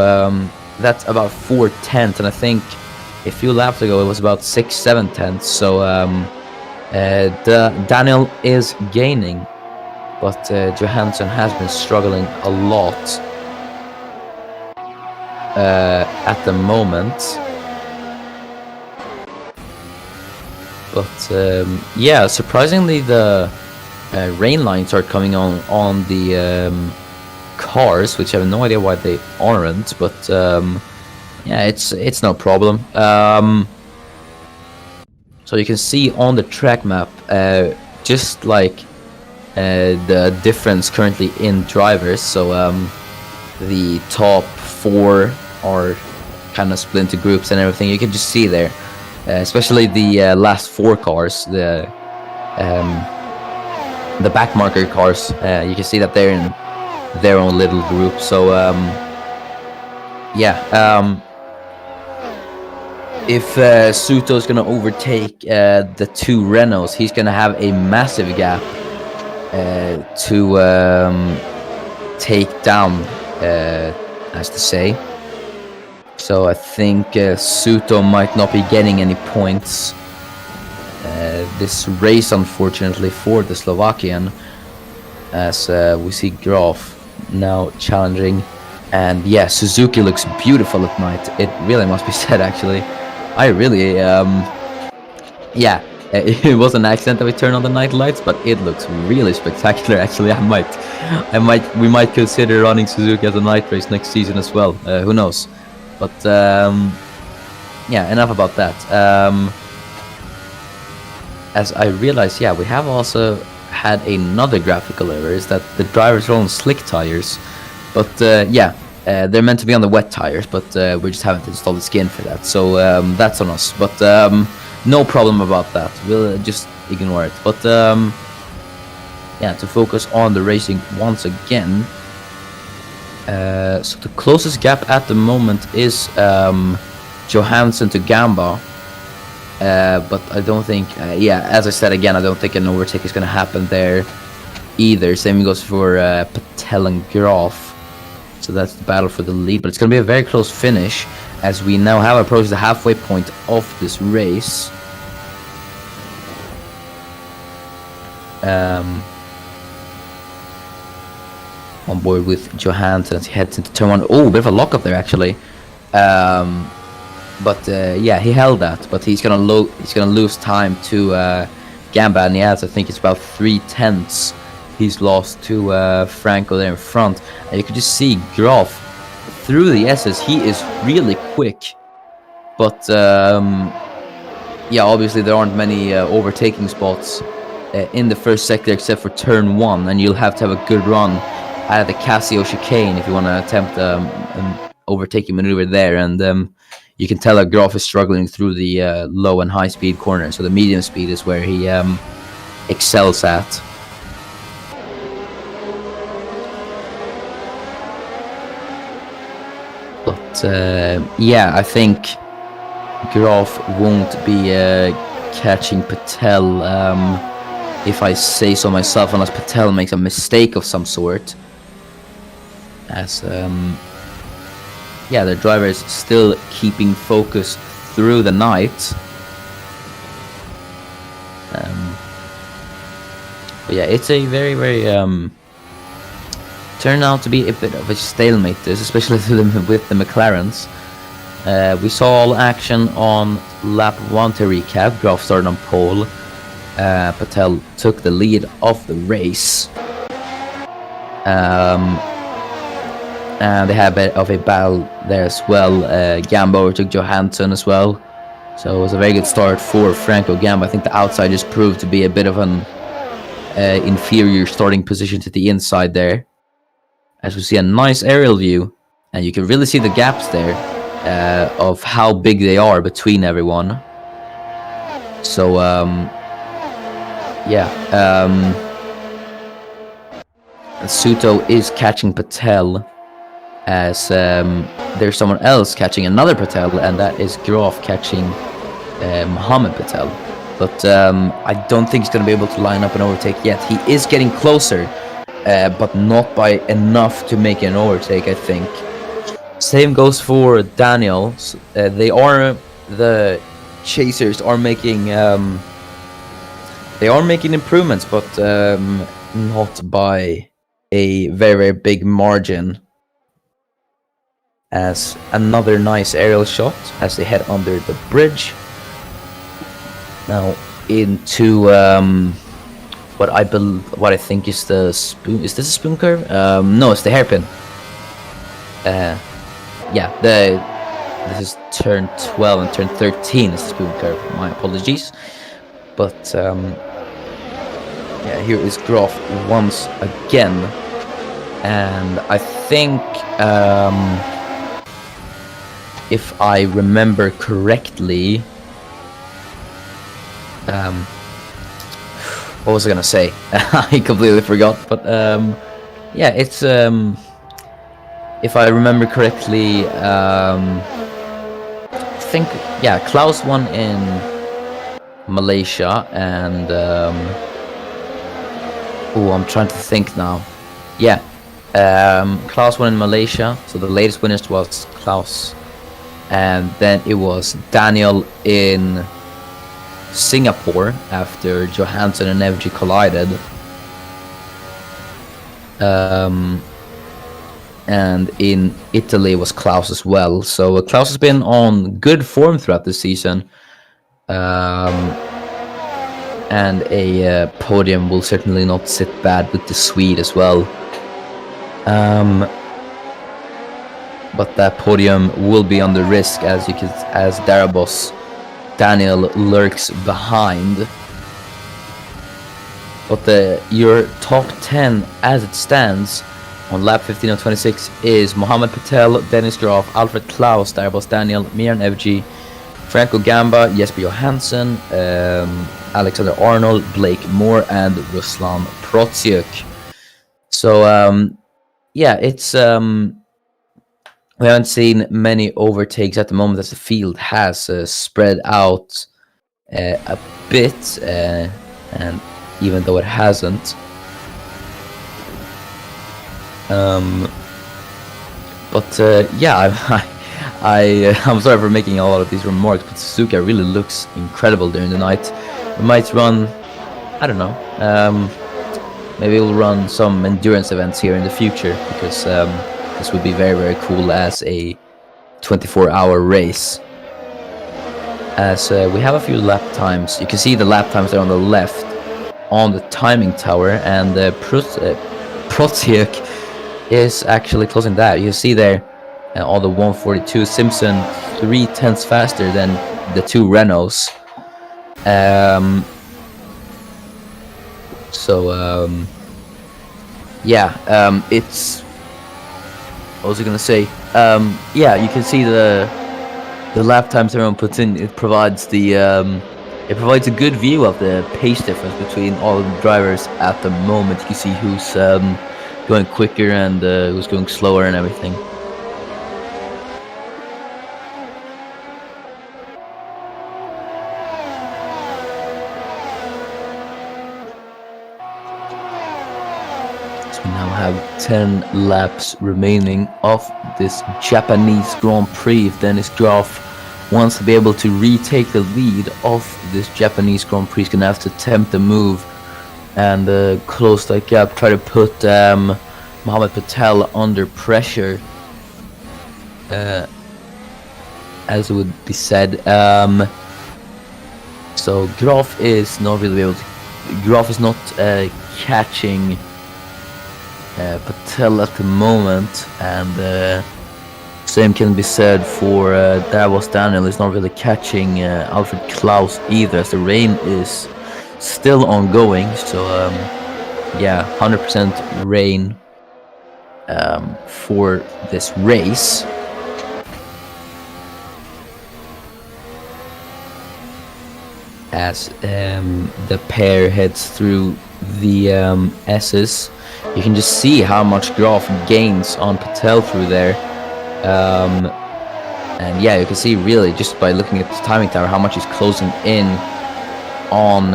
that's about 4/10, and I think a few laps ago it was about 6-7 So Daniel is gaining, but Johansson has been struggling a lot at the moment. But yeah, surprisingly, the rain lines are coming on the cars, which I have no idea why they aren't. But yeah, it's no problem. So you can see on the track map, just like the difference currently in drivers. So the top 4 are kind of split into groups and everything. You can just see there, especially the last 4 cars, the back marker cars. You can see that they're in their own little group. So yeah, if Suto is going to overtake the two Renaults, he's going to have a massive gap to take down, as to say. So I think Suto might not be getting any points this race, unfortunately, for the Slovakian, as we see Graf now challenging. And yeah, Suzuki looks beautiful at night. It really must be said, actually. I really, yeah, it was an accident that we turned on the night lights, but it looks really spectacular. Actually, we might consider running Suzuki as a night race next season as well. Who knows? But yeah, enough about that. As I realized, yeah, we have also had another graphical error, is that the drivers are on slick tires. But yeah, they're meant to be on the wet tires, but we just haven't installed the skin for that. So that's on us. But no problem about that. We'll just ignore it. But yeah, to focus on the racing once again. So the closest gap at the moment is Johansson to Gamba. But I don't think, yeah, as I said again, I don't think an overtake is going to happen there either. Same goes for Patel and Graf. So that's the battle for the lead. But it's going to be a very close finish, as we now have approached the halfway point of this race. On board with Johansson as he heads into turn one. Oh, a bit of a lock up there, actually. But yeah, he held that. But he's gonna lose time to Gamba, and he has, I think it's about 3/10 he's lost to Franco there in front. And you can just see Graf through the S's. He is really quick, but yeah, obviously there aren't many overtaking spots in the first sector except for turn one, and you'll have to have a good run out of the Casio chicane if you want to attempt an overtaking maneuver there. And you can tell that Graf is struggling through the low and high speed corner, so the medium speed is where he excels at. But yeah, I think Graf won't be catching Patel, if I say so myself, unless Patel makes a mistake of some sort. As yeah, the driver is still keeping focus through the night. But yeah, it's a very turned out to be a bit of a stalemate, this, especially with the McLarens. We saw all action on lap 1 to recap. Graf started on pole. Patel took the lead of the race. And they had a bit of a battle there as well. Gamba overtook Johansson as well. So it was a very good start for Franco Gamba. I think the outside just proved to be a bit of an inferior starting position to the inside there. As we see a nice aerial view, and you can really see the gaps there of how big they are between everyone. So yeah, Suto is catching Patel, as there's someone else catching another Patel, and that is Graf catching Mohammed Patel. But I don't think he's going to be able to line up an overtake yet. He is getting closer, but not by enough to make an overtake, I think. Same goes for Daniel. The chasers are making improvements, but not by a very big margin. As another nice aerial shot as they head under the bridge. Now into what I think is the spoon. Is this a spoon curve? No, it's the hairpin. Yeah, this is turn 12 and turn 13 is the spoon curve. My apologies, but yeah, here is Graf once again, and I think if I remember correctly, what was I gonna say? I completely forgot. But yeah, it's if I remember correctly, I think, yeah, Klaus won in Malaysia, and I'm trying to think now. Yeah, Klaus won in Malaysia, so the latest winner was Klaus, and then it was Daniel in Singapore after Johansson and Nevji collided. And in Italy was Klaus as well. So Klaus has been on good form throughout the season. And a podium will certainly not sit bad with the Swede as well. But that podium will be under risk as Darabos Daniel lurks behind. But your top 10 as it stands on lap 15 of 26 is Mohamed Patel, Dennis Graf, Alfred Klaus, Darabos Daniel, Miran Evji, Franco Gamba, Jesper Johansson, Alexander Arnold, Blake Moore, and Ruslan Protsiuk. So yeah, it's we haven't seen many overtakes at the moment as the field has spread out a bit, and even though it hasn't. Yeah, I'm sorry for making a lot of these remarks, but Suzuka really looks incredible during the night. We might run, I don't know, maybe we'll run some endurance events here in the future, because this would be very, very cool as a 24-hour race. As we have a few lap times. You can see the lap times there on the left on the timing tower, and Protsiuk is actually closing that. You see there all the 142. Simpson 0.3 faster than the two Renaults. It's, what was I gonna say? Yeah, you can see the lap times everyone puts in. It provides a good view of the pace difference between all the drivers at the moment. You can see who's going quicker and who's going slower and everything. So we now have 10 laps remaining of this Japanese Grand Prix. If Dennis Graf wants to be able to retake the lead of this Japanese Grand Prix, he's gonna have to attempt the move and close that gap, try to put Mohamed Patel under pressure, as it would be said. So Graf is not really able to. Graf is not catching Patel at the moment, and same can be said for Darabos Daniel. He's not really catching Alfred Klaus either, as the rain is still ongoing. So yeah, 100% rain for this race. As the pair heads through the S's, you can just see how much Graf gains on Patel through there. And yeah, you can see really just by looking at the timing tower how much he's closing in on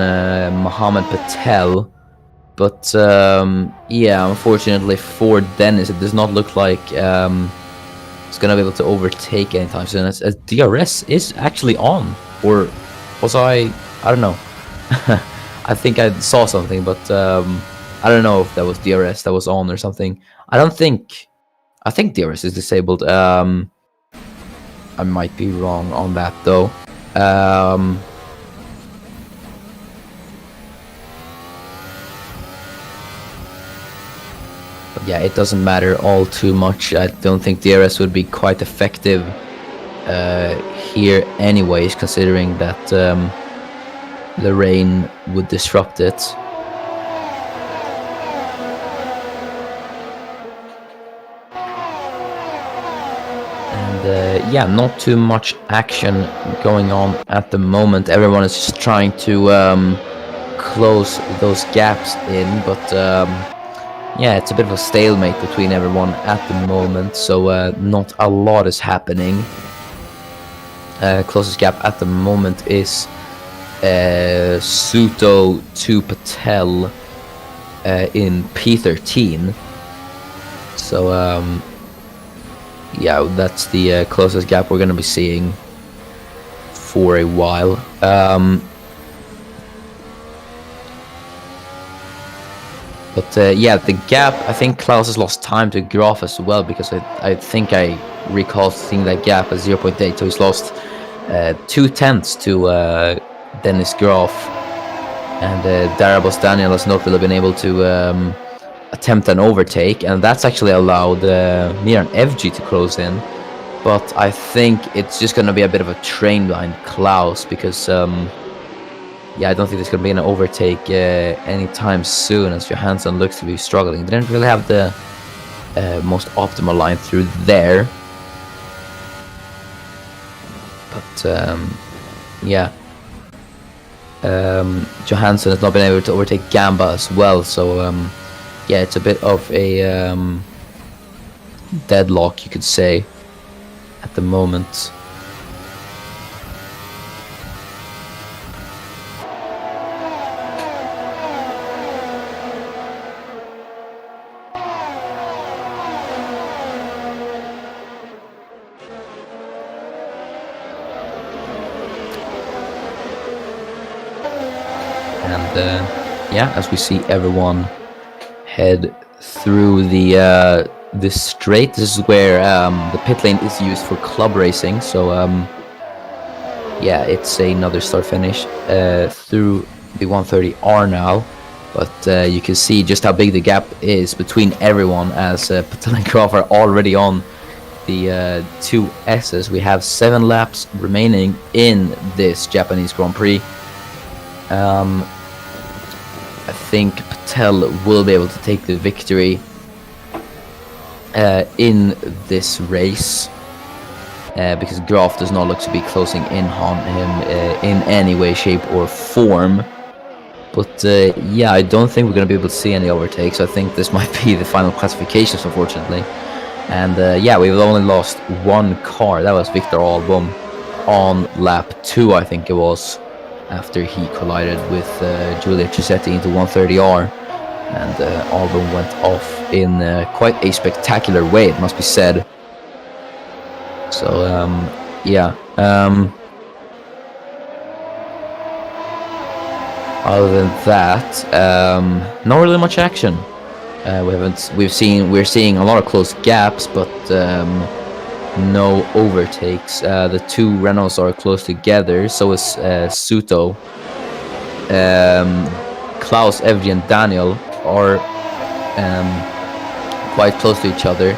Mohamed Patel. But yeah, unfortunately for Dennis, it does not look like he's gonna be able to overtake anytime soon, as DRS is actually on. Or was I don't know. I think I saw something, but I don't know if that was DRS that was on or something. I think DRS is disabled. I might be wrong on that though. But yeah, it doesn't matter all too much. I don't think DRS would be quite effective here anyways, considering that the rain would disrupt it. And yeah, not too much action going on at the moment. Everyone is just trying to close those gaps in, but yeah, it's a bit of a stalemate between everyone at the moment, so not a lot is happening. Closest gap at the moment is Suto to Patel in P13. So yeah, that's the closest gap we're going to be seeing for a while. But yeah, the gap, I think Klaus has lost time to Graf as well, because I think I recall seeing that gap as 0.8, so he's lost 2/10 to Dennis Graf. And Darabos Daniel has not really been able to attempt an overtake, and that's actually allowed Miran FG to close in. But I think it's just going to be a bit of a train behind Klaus, because yeah, I don't think there's going to be an overtake anytime soon, as Johansson looks to be struggling. They didn't really have the most optimal line through there. But yeah, Johansson has not been able to overtake Gamba as well, so yeah, it's a bit of a deadlock, you could say, at the moment. And yeah, as we see everyone head through the straight, this is where the pit lane is used for club racing. So yeah, it's another start finish through the 130R now. But you can see just how big the gap is between everyone, as Patel and Graf are already on the two S's. We have 7 laps remaining in this Japanese Grand Prix. I think Patel will be able to take the victory in this race, because Graf does not look to be closing in on him in any way, shape or form. But yeah, I don't think we're going to be able to see any overtakes. I think this might be the final classifications, unfortunately. And yeah, we've only lost one car. That was Victor Albom on lap 2, I think it was, after he collided with Giulio Cisetti into 130R. And Albon went off in quite a spectacular way, it must be said. So yeah, other than that, not really much action. We're seeing a lot of close gaps, but no overtakes. The two Renaults are close together, so is Suto. Klaus, Evgy and Daniel are quite close to each other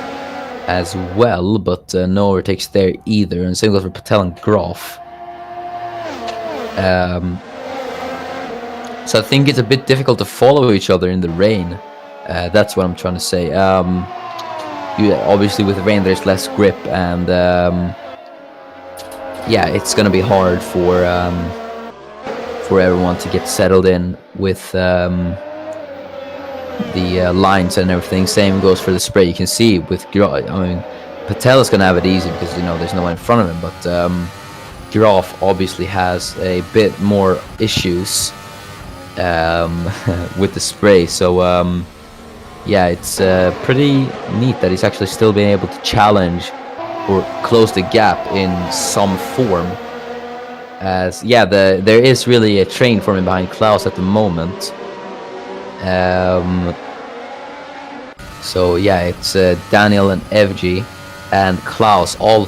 as well, but no overtakes there either. And same goes for Patel and Graf. So I think it's a bit difficult to follow each other in the rain. That's what I'm trying to say. Obviously with the rain there's less grip, and yeah, it's gonna be hard for everyone to get settled in with the lines and everything. Same goes for the spray. You can see with Patel is gonna have it easy because there's no one in front of him, but Graf obviously has a bit more issues with the spray. So yeah, it's pretty neat that he's actually still being able to challenge or close the gap in some form. As yeah, there is really a train forming behind Klaus at the moment. So yeah, it's Daniel and Evgy and Klaus, all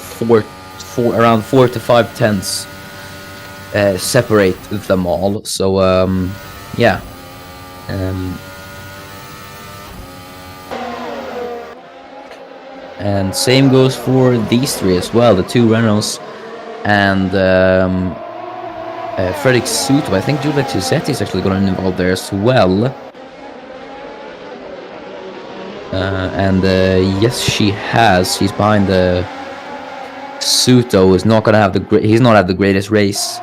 around 4 to 5 tenths separate them all. So yeah. And same goes for these three as well, the two Renaults and Fredrik Suto. I think Giulio Cisetti is actually going to involve there as well. And yes, she has. She's behind the Suto. Is not going to have he's not had the greatest race.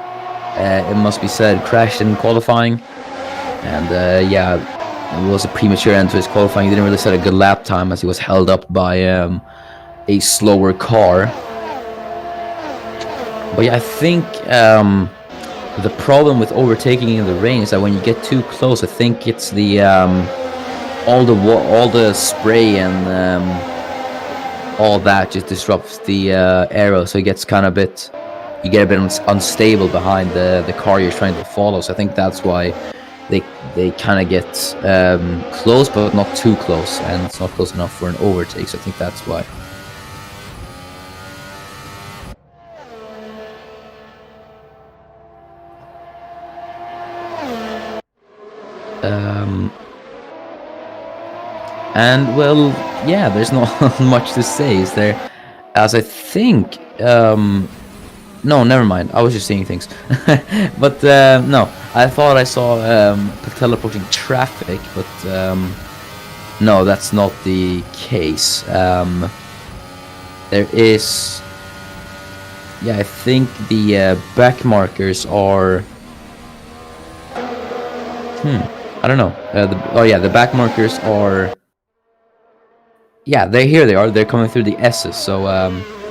It must be said, crashed in qualifying, and yeah, it was a premature end to his qualifying. He didn't really set a good lap time as he was held up by a slower car. But yeah, I think the problem with overtaking in the rain is that when you get too close, I think it's the all the spray and all that just disrupts the aero, so it gets kind of you get a bit unstable behind the car you're trying to follow. So I think that's why they kind of get close, but not too close, and it's not close enough for an overtake. So I think that's why. And well, yeah, there's not much to say, is there? As I think, no, never mind. I was just seeing things. But no, I thought I saw teleporting traffic, but no, that's not the case. There is, yeah, I think the back markers are. I don't know. Oh yeah, the back markers are. Yeah, here they are. They're coming through the S's. So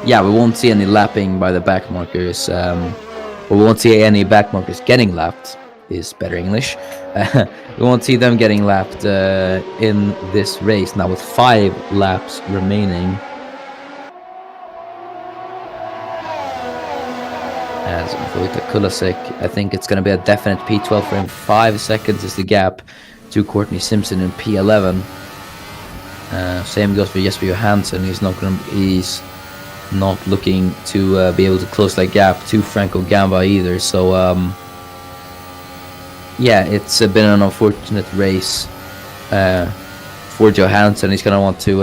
yeah, we won't see any lapping by the back markers. We won't see any back markers getting lapped. Is better English. We won't see them getting lapped in this race now with 5 laps remaining. As Vojta Kulasek, I think it's going to be a definite P12 for him. 5 seconds is the gap to Courtney Simpson in P11. Same goes for Jesper Johansson. He's not looking to be able to close that gap to Franco Gamba either. So yeah, it's been an unfortunate race for Johansson. He's gonna want to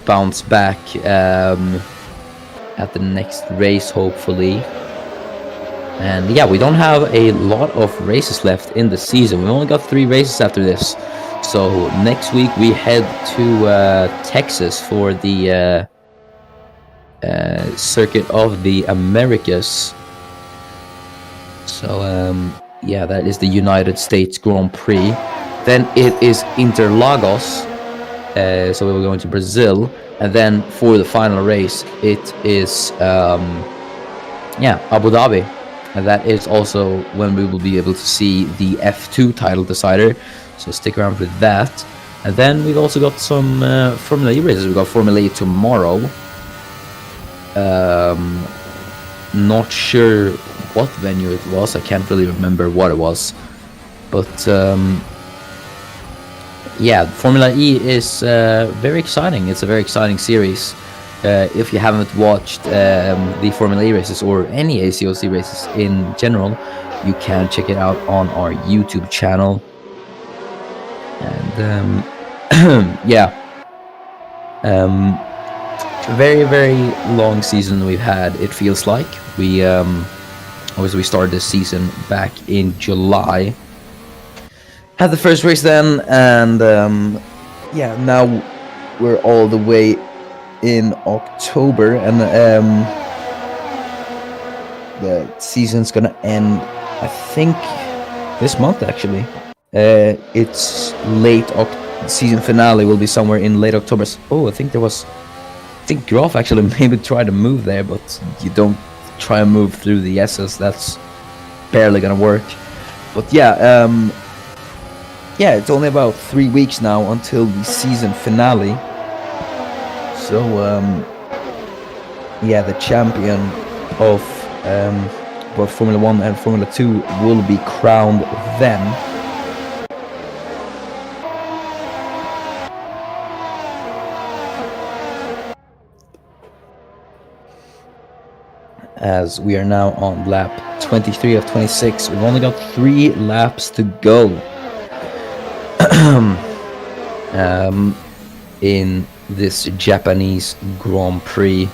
bounce back at the next race, hopefully. And yeah, we don't have a lot of races left in the season. We've only got 3 races after this. So next week we head to Texas for the Circuit of the Americas. So yeah, that is the United States Grand Prix. Then it is Interlagos. So we're going to Brazil, and then for the final race, it is yeah, Abu Dhabi, and that is also when we will be able to see the F2 title decider. So stick around for that. And then we've also got some Formula E races. We've got Formula E tomorrow. Not sure what venue it was. I can't really remember what it was. But yeah, Formula E is very exciting. It's a very exciting series. If you haven't watched the Formula E races or any ACOC races in general, you can check it out on our YouTube channel. And yeah, very, very long season we've had. It feels like we obviously we started this season back in July. Had the first race then, and yeah, now we're all the way in October, and the season's gonna end, I think, this month actually. It's late season finale will be somewhere in late October. Oh, I think Graf actually maybe tried to move there, but you don't try and move through the S's. That's barely gonna work. But yeah, yeah, it's only about 3 weeks now until the season finale. So yeah, the champion of both Formula 1 and Formula 2 will be crowned then. As we are now on lap 23 of 26. We've only got 3 laps to go in this Japanese Grand Prix.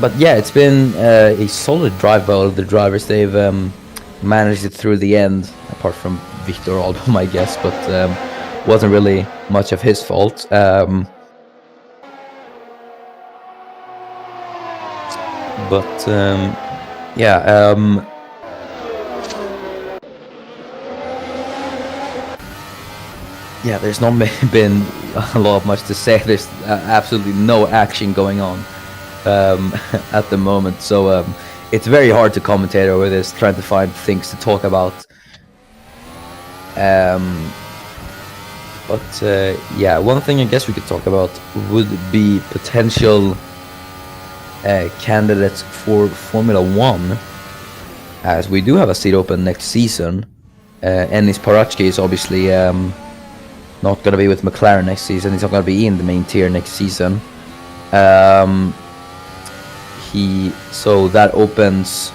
But yeah, it's been a solid drive by all of the drivers. They've managed it through the end, apart from Victor Albom, I guess, but wasn't really much of his fault. But yeah, yeah, there's not been a lot much to say. There's absolutely no action going on at the moment, so it's very hard to commentate over this, trying to find things to talk about. But yeah, one thing I guess we could talk about would be potential candidates for Formula One, as we do have a seat open next season. Ennis Parachki is obviously not going to be with McLaren next season. He's not going to be in the main tier next season. So that opens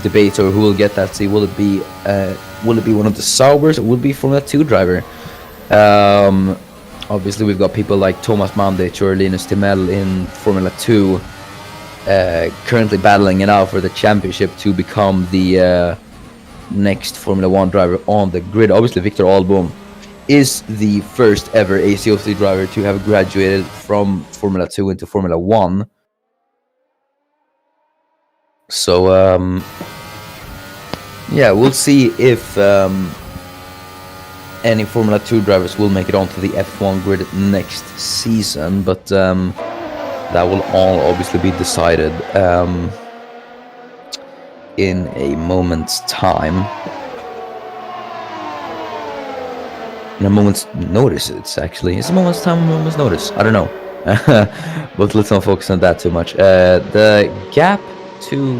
debate over who will get that seat. Will it be one of the Saubers, or will it be Formula 2 driver? Obviously, we've got people like Thomas Mandic or Linus Timell in Formula 2 currently battling it out for the championship to become the next Formula 1 driver on the grid. Obviously, Victor Albom is the first ever ACOC driver to have graduated from Formula 2 into Formula 1. So, yeah, we'll see if any Formula 2 drivers will make it onto the F1 grid next season, but that will all obviously be decided in a moment's time. In a moment's notice, it's a moment's time, a moment's notice. I don't know. But let's not focus on that too much. The gap to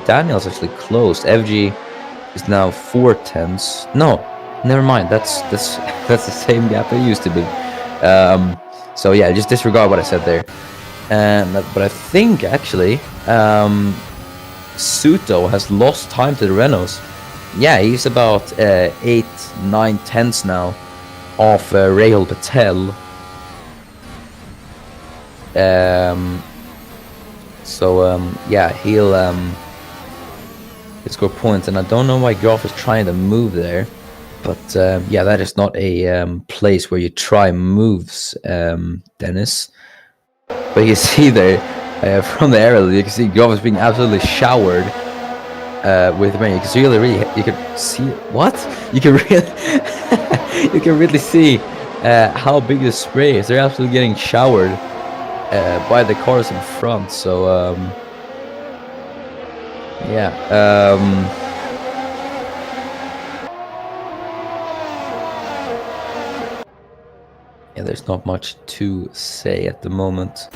Daniel's actually closed. FG is now 4/10. No, never mind. That's the same gap it used to be. So yeah, just disregard what I said there. But I think actually Suto has lost time to the Renaults. Yeah, he's about 8, 9 tenths now off Rahul Patel. Yeah, he'll score points, and I don't know why Graf is trying to move there, but yeah, that is not a place where you try moves, Dennis. But you see there from the aerial, you can see Graf is being absolutely showered with rain. You can really, you can see what you can really, you can really see how big the spray is. They're absolutely getting showered by the cars in front. So yeah, yeah, there's not much to say at the moment.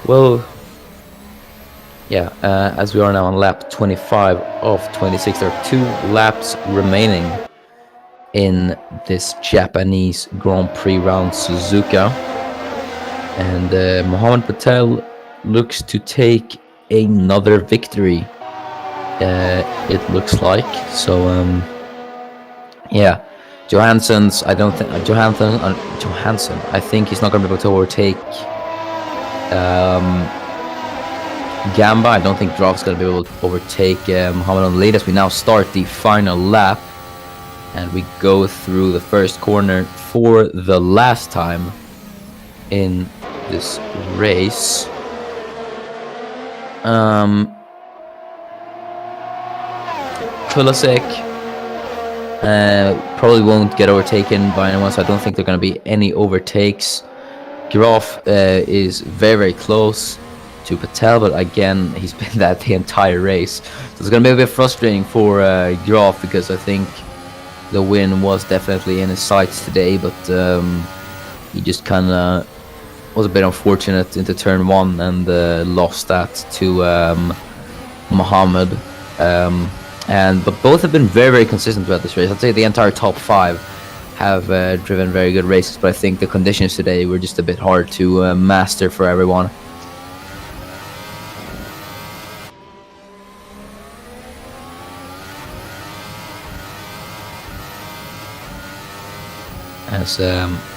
Well, yeah, as we are now on lap 25 of 26, there are 2 laps remaining in this Japanese Grand Prix round Suzuka, and Mohammed Patel looks to take another victory, it looks like. So yeah, Johansson, I think he's not going to be able to overtake Gamba. I don't think Drog's going to be able to overtake Mohammed on the lead as we now start the final lap, and we go through the first corner for the last time in this race. Kulasek probably won't get overtaken by anyone, so I don't think there are going to be any overtakes. Graf is very, very close to Patel, but again, he's been that the entire race. So it's going to be a bit frustrating for Graf, because I think the win was definitely in his sights today, but he just kind of was a bit unfortunate into turn 1 and lost that to Mohammed. But both have been very, very consistent throughout this race. I'd say the entire top 5 have driven very good races, but I think the conditions today were just a bit hard to master for everyone. As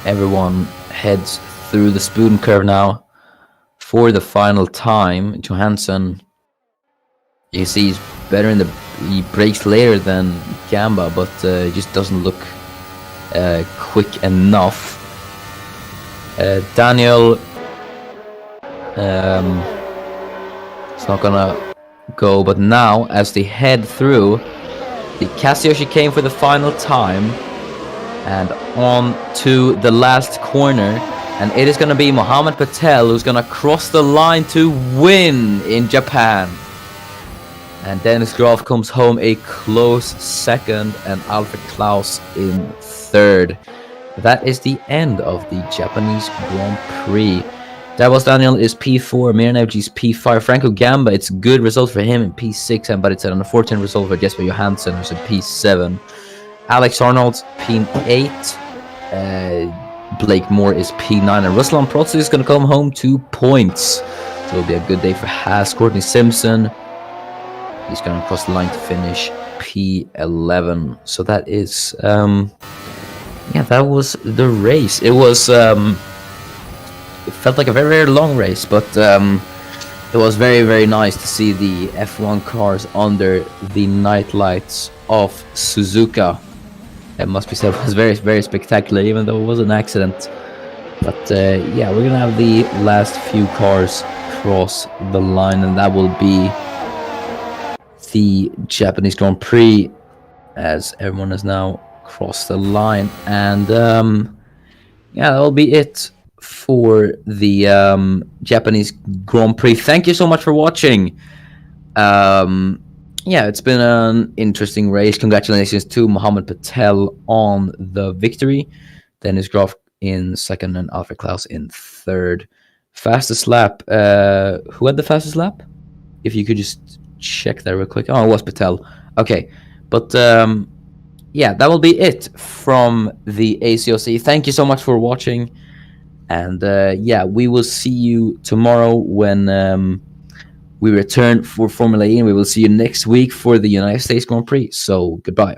everyone heads through the spoon curve now for the final time, Johansson, you see he's better he brakes later than Gamba, but he just doesn't look quick enough. Daniel is not gonna go. But now, as they head through, the Casio chicane for the final time, and on to the last corner, and it is going to be Mohammed Patel who's going to cross the line to win in Japan. And Dennis Graf comes home a close second, and Alfred Klaus in third. That is the end of the Japanese Grand Prix. Davos Daniel is P4, Mirnevji is P5, Franco Gamba, it's a good result for him in P6, but it's an unfortunate result for Jesper Johansson, who's in P7. Alex Arnold's P8, Blake Moore is P9, and Ruslan Protz is going to come home 2 points. So it'll be a good day for Haas. Courtney Simpson, he's going to cross the line to finish P11. So that is, that was the race. It was, it felt like a very, very long race, but it was very, very nice to see the F1 cars under the night lights of Suzuka. It must be said, it was very, very spectacular, even though it was an accident. But we're going to have the last few cars cross the line, and that will be the Japanese Grand Prix, as everyone has now crossed the line. And that will be it for the Japanese Grand Prix. Thank you so much for watching. It's been an interesting race. Congratulations to Mohammed Patel on the victory. Dennis Graf in second and Alfred Klaus in third. Fastest lap. Who had the fastest lap? If you could just check that real quick. Oh, it was Patel. Okay. But that will be it from the ACOC. Thank you so much for watching. And we will see you tomorrow when we return for Formula E, and we will see you next week for the United States Grand Prix. So goodbye.